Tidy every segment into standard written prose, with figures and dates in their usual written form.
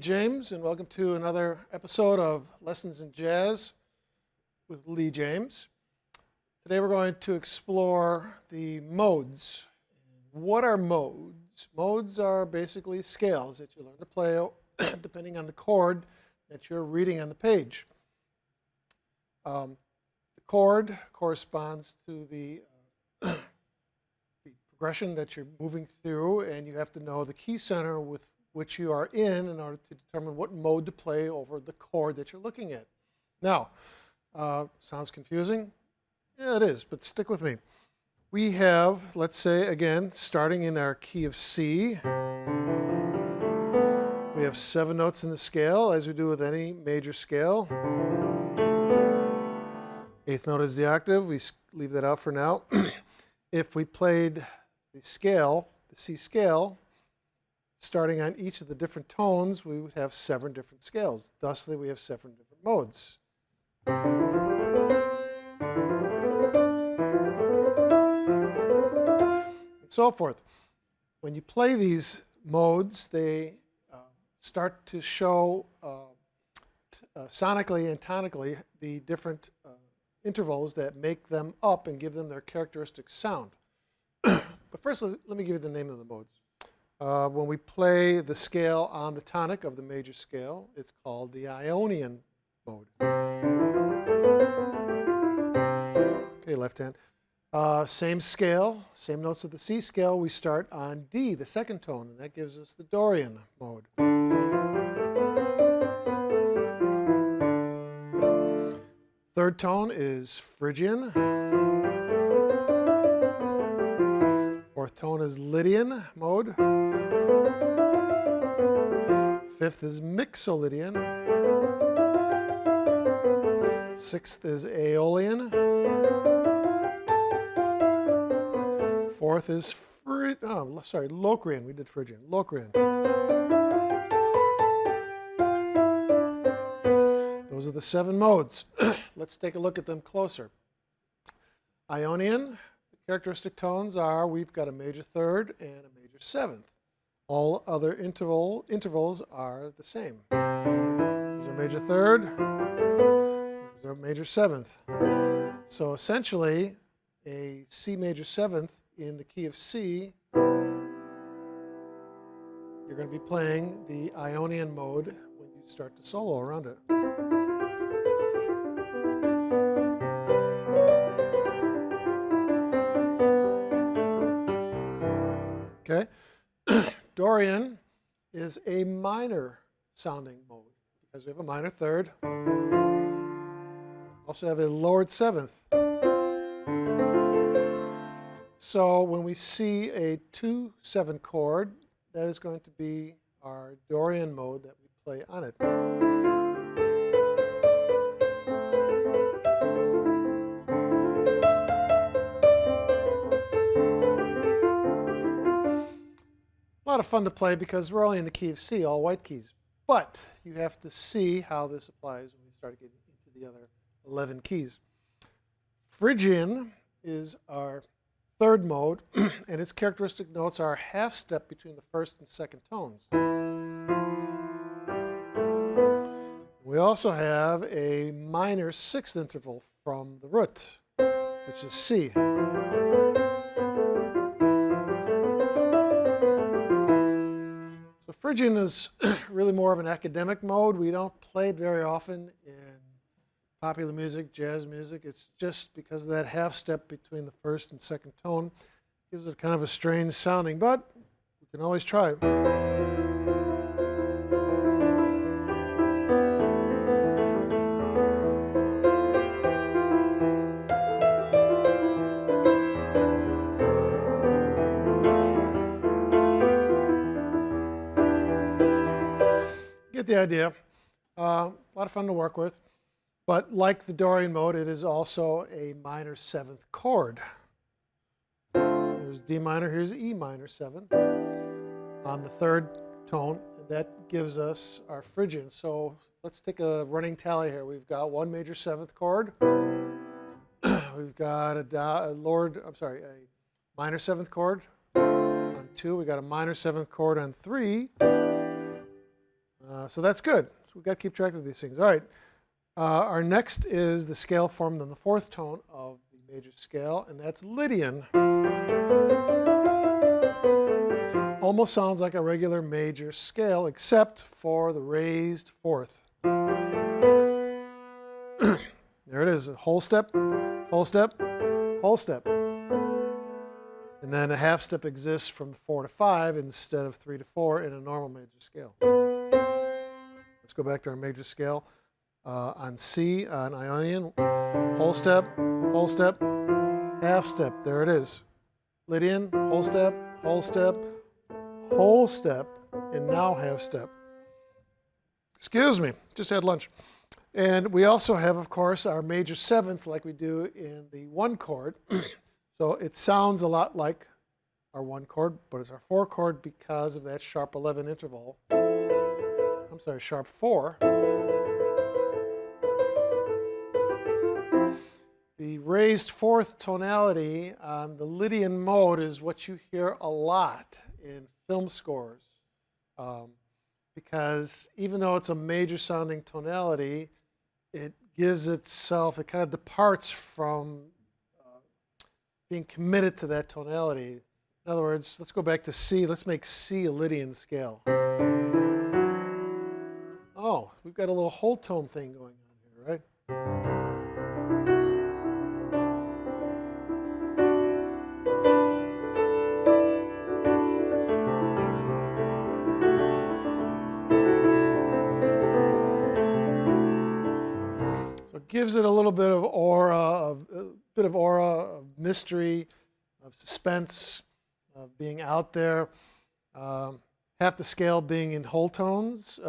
James, and welcome to another episode of Lessons in Jazz with Lee James. Today we're going to explore the modes. What are modes? Modes are basically scales that you learn to play depending on the chord that you're reading on the page. The chord corresponds to the progression that you're moving through, and you have to know the key center with which you are in order to determine what mode to play over the chord that you're looking at. Now, sounds confusing? Yeah, it is, but stick with me. We have, let's say, again, starting in our key of C, we have 7 notes in the scale, as we do with any major scale. 8th note is the octave. We leave that out for now. If we played the scale, the C scale, starting on each of the different tones, we would have 7 different scales. Thusly, we have 7 different modes. And so forth. When you play these modes, they start to show sonically and tonically the different intervals that make them up and give them their characteristic sound. But first, let me give you the name of the modes. When we play the scale on the tonic of the major scale, it's called the Ionian mode. Okay, left hand. Same scale, same notes of the C scale, we start on D, the second tone, and that gives us the Dorian mode. Third tone is Phrygian. Fourth tone is Lydian mode. Fifth is Mixo. Sixth is Aeolian. Fourth is Locrian. We did Phrygian. Locrian. Those are the 7 modes. Let's take a look at them closer. Ionian, the characteristic tones are we've got a major third and a major 7th. All other intervals are the same. There's our major third, there's our major 7th. So essentially, a C major 7th in the key of C, you're going to be playing the Ionian mode when you start to solo around it. Okay. Dorian is a minor sounding mode because we have a minor third. Also have a lowered 7th. So when we see a 2/7 chord, that is going to be our Dorian mode that we play on it. A lot of fun to play because we're only in the key of C, all white keys. But you have to see how this applies when we start getting into the other 11 keys. Phrygian is our 3rd mode, and its characteristic notes are a half step between the 1st and 2nd tones. We also have a minor 6th interval from the root, which is C. So Phrygian is really more of an academic mode. We don't play it very often in popular music, jazz music. It's just because of that half step between the 1st and 2nd tone. Gives it kind of a strange sounding, but we can always try it. Get the idea. A lot of fun to work with. But like the Dorian mode, it is also a minor 7th chord. There's D minor, here's E minor 7 on the 3rd tone, and that gives us our Phrygian. So let's take a running tally here. We've got 1 major 7th chord. We've got a minor 7th chord on 2. We got a minor 7th chord on 3. So that's good. So we've got to keep track of these things. All right. Our next is the scale formed on the fourth tone of the major scale, and that's Lydian. Almost sounds like a regular major scale, except for the raised fourth. There it is, a whole step, whole step, whole step. And then a half step exists from 4 to 5 instead of 3 to 4 in a normal major scale. Let's go back to our major scale. On C, on Ionian, whole step, half step. There it is. Lydian, whole step, whole step, whole step, and now half step. Excuse me, just had lunch. And we also have, of course, our major seventh like we do in the one chord. So it sounds a lot like our one chord, but it's our four chord because of that sharp 11 interval. I'm sorry, sharp 4. The raised fourth tonality on the Lydian mode is what you hear a lot in film scores. Because even though it's a major sounding tonality, it gives itself, it kind of departs from being committed to that tonality. In other words, let's go back to C. Let's make C a Lydian scale. Oh, we've got a little whole tone thing going on here, right? So it gives it a little bit of aura, of mystery, of suspense, of being out there. Half the scale being in whole tones,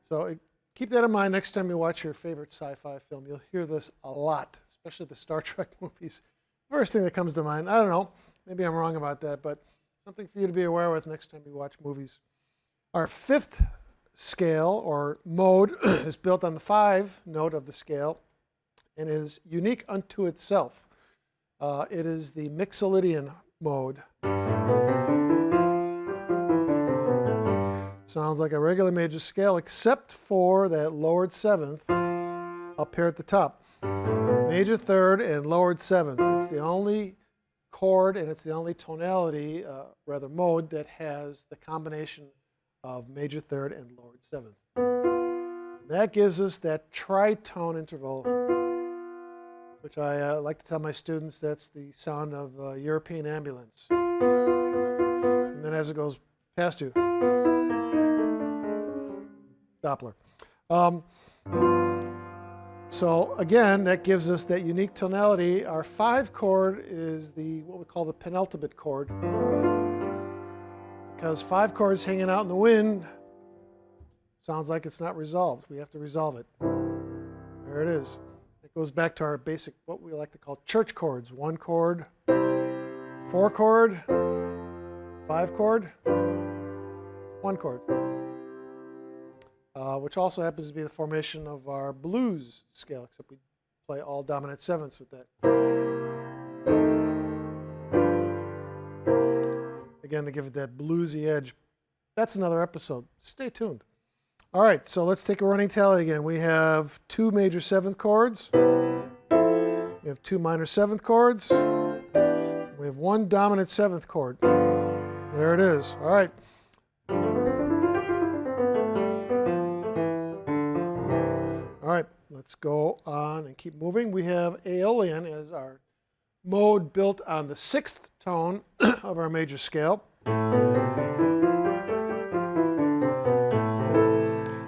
So keep that in mind next time you watch your favorite sci-fi film. You'll hear this a lot, especially the Star Trek movies. First thing that comes to mind. I don't know. Maybe I'm wrong about that, but something for you to be aware with next time you watch movies. Our fifth scale or mode is built on the 5 note of the scale and is unique unto itself. It is the Mixolydian mode. Sounds like a regular major scale except for that lowered 7th up here at the top. Major 3rd and lowered 7th. It's the only chord and it's the only tonality, mode that has the combination of major 3rd and lowered 7th. That gives us that tritone interval, which I like to tell my students that's the sound of a European ambulance. And then as it goes past you, Doppler. So again, that gives us that unique tonality. Our 5 chord is what we call the penultimate chord. Because 5 chords hanging out in the wind sounds like it's not resolved. We have to resolve it. There it is. It goes back to our basic, what we like to call church chords. 1 chord, 4 chord, 5 chord, 1 chord. Which also happens to be the formation of our blues scale, except we play all dominant 7ths with that. Again, to give it that bluesy edge. That's another episode. Stay tuned. All right, so let's take a running tally again. We have 2 major 7th chords. We have 2 minor 7th chords. We have 1 dominant 7th chord. There it is. All right. All right, let's go on and keep moving. We have Aeolian as our mode built on the 6th tone of our major scale.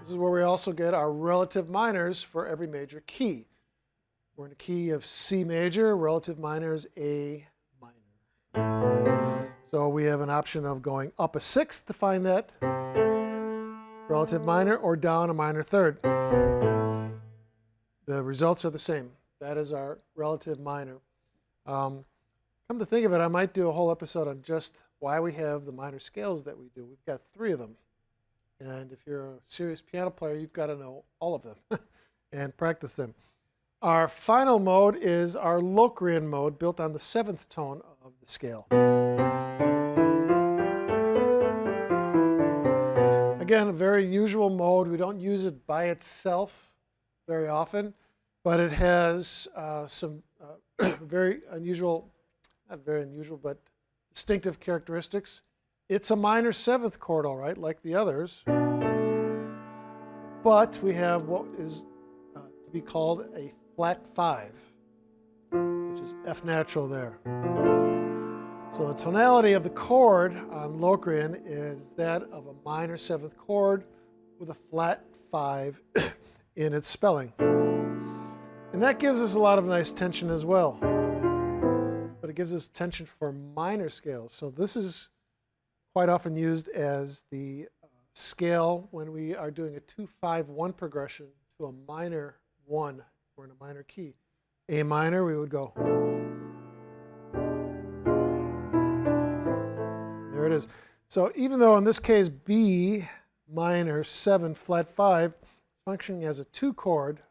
This is where we also get our relative minors for every major key. We're in a key of C major, relative minor is A minor. So we have an option of going up a 6th to find that relative minor or down a minor 3rd. The results are the same. That is our relative minor. Come to think of it, I might do a whole episode on just why we have the minor scales that we do. We've got 3 of them. And if you're a serious piano player, you've got to know all of them and practice them. Our final mode is our Locrian mode, built on the 7th tone of the scale. Again, a very unusual mode. We don't use it by itself very often, but it has some very unusual, not very unusual, but distinctive characteristics. It's a minor seventh chord, all right, like the others, but we have what is to be called a flat 5, which is F natural there. So the tonality of the chord on Locrian is that of a minor seventh chord with a flat 5 in its spelling. And that gives us a lot of nice tension as well. But it gives us tension for minor scales. So this is quite often used as the scale when we are doing a 2-5-1 progression to a minor 1. We're in a minor key. A minor, we would go. There it is. So even though in this case B minor 7 flat 5 is functioning as a 2 chord,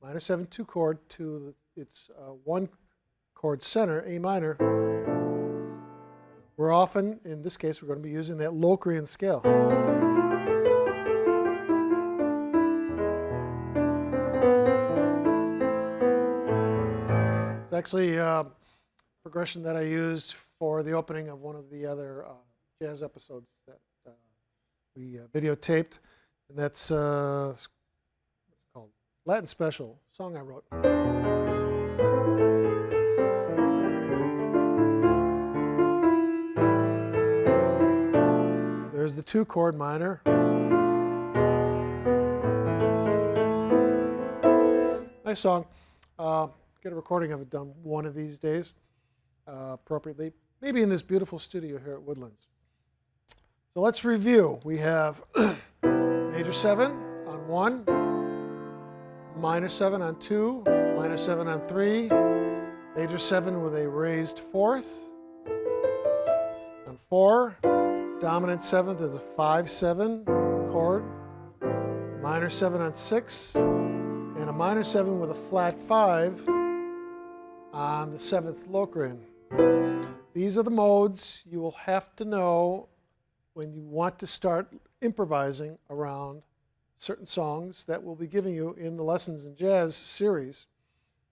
minor 7 2 chord to its 1 chord center, A minor, we're often, in this case, we're going to be using that Locrian scale. It's actually a progression that I used for the opening of one of the other jazz episodes that we videotaped, and that's what's it called? Latin Special, song I wrote. There's the 2 chord minor. Nice song. Get a recording of it done one of these days appropriately. Maybe in this beautiful studio here at Woodlands. So let's review. We have major 7 on 1, minor 7 on 2, minor 7 on 3, major 7 with a raised 4th on 4, dominant 7th is a 5-7 chord, minor 7 on 6, and a minor 7 with a flat 5 on the 7th Locrian. These are the modes you will have to know when you want to start improvising around certain songs that we'll be giving you in the Lessons in Jazz series.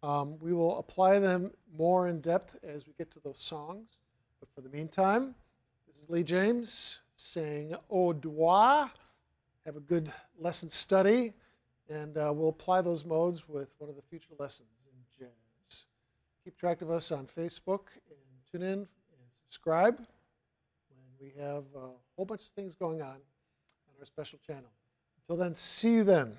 We will apply them more in depth as we get to those songs. But for the meantime, this is Lee James saying au revoir. Have a good lesson study, and we'll apply those modes with one of the future lessons in jazz. Keep track of us on Facebook and tune in and subscribe when we have a whole bunch of things going on our special channel. Until then, see you then.